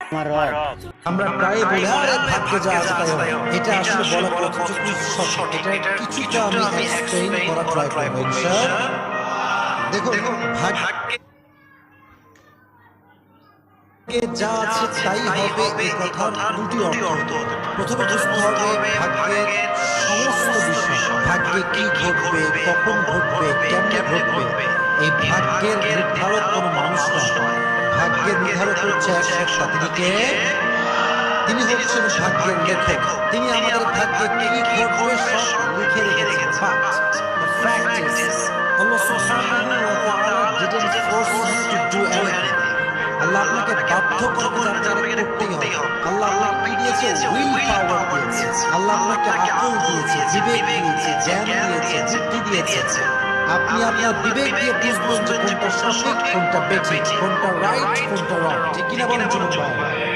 আমরা প্রায় বলি আরে ভাগ্যে যা আছে তাই হবে। এটা আসলে বলা কতটুকু সঠিক, এটা কিছুটা আমি এক্সপ্লেইন করার ট্রাই করব ইনশাআল্লাহ। দেখুন ভাগ্যে যা আছে তাই হবে এই কথার দুটি অর্থ। প্রথমে বুঝতে হবে ভাগ্যের সমস্ত বিষয়, ভাগ্যে কি ঘটবে, কখন ঘটবে, কেমনে ঘটবে, এই ভাগ্যের নির্ধারক কোনো মানুষ নয়। ভাগ্যের নির্ধারক হচ্ছে এক সত্তা। তিনি কে? তিনি হচ্ছেন ভাগ্যের লেখক। তিনি আমাদের ভাগ্যে কি ঘটবে সব লিখে রেখেছেন। But the fact is, Allah subhanahu wa ta'ala didn't force you to do anything. আল্লাহ আপনাকে বাধ্য করতে করতেই হবে। আল্লাহ আপনাকে কি দিয়েছে? উইল পাওয়ার দিয়েছে। আল্লাহ আপনাকে আকল দিয়েছে, বিবেক দিয়েছে, জ্ঞান দিয়েছে, বুদ্ধি দিয়েছে। আপনি আপনার বিবেক দিয়ে বুঝবেন যে কোনটা সঠিক, কোনটা বেঠিক, কোনটা রাইট, কোনটা রং। ঠিক কিনা বলেন যুবক ভাই?